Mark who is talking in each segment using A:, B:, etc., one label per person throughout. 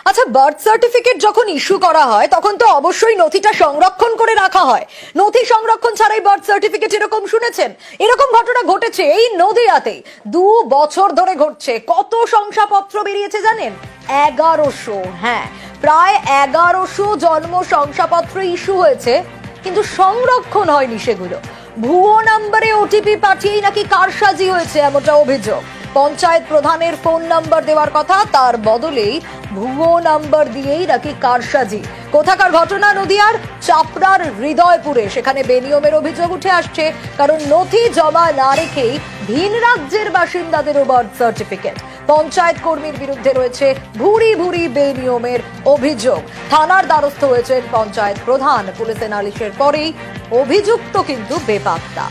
A: আচ্ছা, birth certificate যখন issue করা হয় তখন তো অবশ্যই নথিটা সংরক্ষণ করে রাখা হয়। নথি সংরক্ষণ ছাড়াই বার্থ সার্টিফিকেট এরকম শুনেছেন? এরকম ঘটনা ঘটেছে এই নদিয়াতে, 2 বছর ধরে ঘটছে। কত শংসাপত্র বেরিয়েছে জানেন? 1100। হ্যাঁ, প্রায় 1100 জন্ম শংসাপত্র ইস্যু হয়েছে, কিন্তু সংরক্ষণ হয়নি সেগুলো। ভুয়ো নাম্বারে ওটিপি পাঠিয়েই নাকি কারসাজি হয়েছে, এমনটা অভিযোগ। পঞ্চায়েত প্রধানের ফোন নাম্বার দেওয়ার কথা, তার বদলেই ভুয়ো নাম্বার দিয়েই নাকি কারসাজি। কোথাকার ঘটনা? নদিয়ার চাপড়ার হৃদয়পুরে। সেখানে বেনিয়মের অভিযোগ উঠে আসছে, কারণ নথি জমা না রেখেই ভিন রাজ্যের বাসিন্দাদেরও বার্থ সার্টিফিকেট। পঞ্চায়েত কর্মীর বিরুদ্ধে রয়েছে ভুরি ভুরি বেনিয়মের অভিযোগ। থানার দ্বারস্থ হয়েছেন পঞ্চায়েত প্রধান। পুলিশে নালিশের পরেই অভিযুক্ত কিন্তু বেপাত্তা।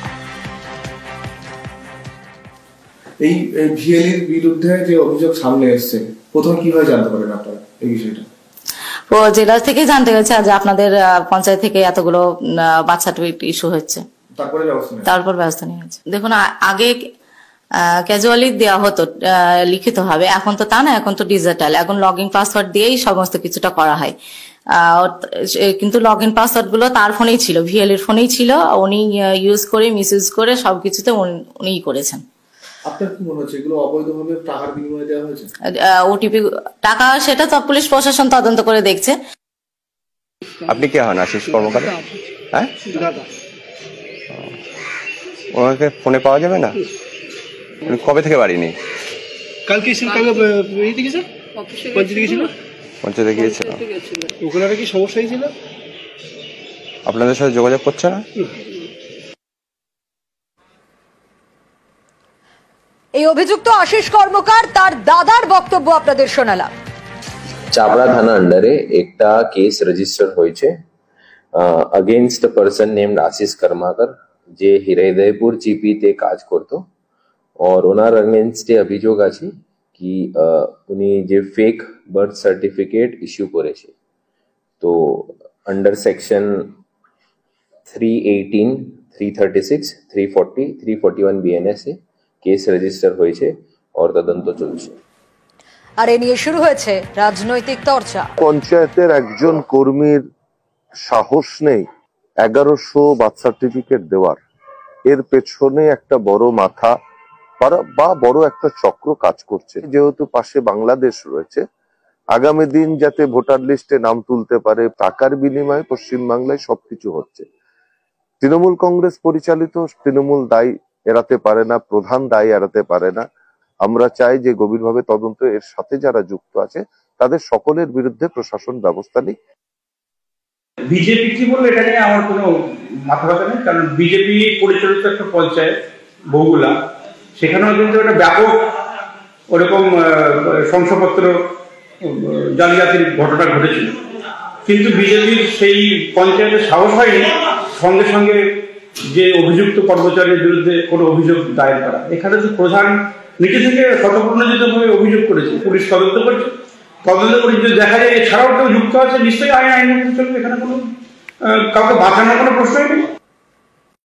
B: এই ভিএলির বিরুদ্ধে যে অভিযোগ সামনে এসেছে, প্রথমে কিভাবে জানতে পারেন আপনারা এই বিষয়টা?
C: জেলা থেকে জানতে গেছে আজ আপনাদের পঞ্চায়েত থেকে এতগুলো বার্থ সার্টিফিকেট ইস্যু হচ্ছে, তারপর ব্যবস্থা নিয়ে গেছে। দেখুন, আগে ক্যাজুয়ালি দেওয়া হতো লিখিত হবে, এখন তো তা না, এখন তো ডিজিটাল। এখন লগ ইন পাসওয়ার্ড দিয়েই সমস্ত কিছুটা করা হয়। কিন্তু লগ ইন পাসওয়ার্ড গুলো তার ফোনেই ছিল, ভিএলির ফোনেই ছিল। উনি ইউজ করে মিসইউজ করে সবকিছুতে উনিই করেছেন।
B: আপনার কি মনে হচ্ছে এগুলো অবৈধভাবে টাকার বিনিময়ে দেওয়া হয়েছে?
C: ওটিপি টাকা, সেটা তো পুলিশ প্রশাসন তদন্ত করে দেখছে।
D: আপনি কে হন? আশিস কর্মকার? হ্যাঁ, ওনাকে ফোনে পাওয়া যাবে না? উনি কবে থেকে বাড়ি নেই?
E: কালকে
D: পঞ্চায়েতে গিয়েছিল।
E: ওখানে কি সমস্যা হয়েছিল?
D: আপনাদের সাথে যোগাযোগ করছে না?
A: এই অভিযুক্ত আশিস কর্মকার, তার দাদার বক্তব্য আপনাদের শোনালাম।
F: চাপড়া থানা আন্ডারে একটা কেস রেজিস্টার হয়েছে अगेंस्ट अ पर्सन नेम्ड आशीष कर्माकर, যে হৃদয়পুর জিপিতে কাজ করত। और ওনার अगेंस्ट অভিযোগ আছে কি উনি যে ফেক বার্থ সার্টিফিকেট ইস্যু করেছে। তো আন্ডার সেকশন 318, 336, 340, 341 বিএনএস এ কেস রেজিস্টার হয়েছে और তদন্ত চলছে।
A: আর এ নিয়ে শুরু হয়েছে রাজনৈতিক চর্চা।
G: পঞ্চায়েতের একজন কর্মীর সাহস নেই 1100 বার্থ সার্টিফিকেট দেওয়ার। এর পেছনে একটা বড় মাথা বা বড় একটা চক্র কাজ করছে। যেহেতু পাশে বাংলাদেশ রয়েছে, আগামী দিন যাতে ভোটার লিস্টে নাম তুলতে পারে, টাকার বিনিময়ে পশ্চিমবাংলায় সবকিছু হচ্ছে। তৃণমূল কংগ্রেস পরিচালিত, তৃণমূল দায় এড়াতে পারে না, প্রধান দায় এড়াতে পারে না। আমরা চাই যে গভীরভাবে তদন্ত, এর সাথে যারা যুক্ত আছে তাদের সকলের বিরুদ্ধে প্রশাসন ব্যবস্থা নিক।
H: বিজেপি কি বলবে এটা নিয়ে আমার কোনো মাথা ব্যথা নেই, কারণ বিজেপি পরিচালিত একটা পঞ্চায়েত বহুগুলা, সেখানেও কিন্তু একটা ব্যাপক ওরকম শংসাপত্র জালিয়াতির ঘটনা ঘটেছিল। কিন্তু বিজেপির সেই পঞ্চায়েতের সাহস হয়নি সঙ্গে সঙ্গে যে অভিযুক্ত কর্মচারীর বিরুদ্ধে কোনো অভিযোগ দায়ের করা। এখানে তো প্রধান নিজে থেকে স্বতঃপ্রণোদিতভাবে অভিযোগ করেছে, পুলিশ তদন্ত করছে। তদন্ত করে যদি দেখা যায় এছাড়াও কেউ যুক্ত আছে, নিশ্চয়ই আইন চলবে। এখানে কোনো কাউকে বাঁচানোর কোনো প্রশ্নই নেই।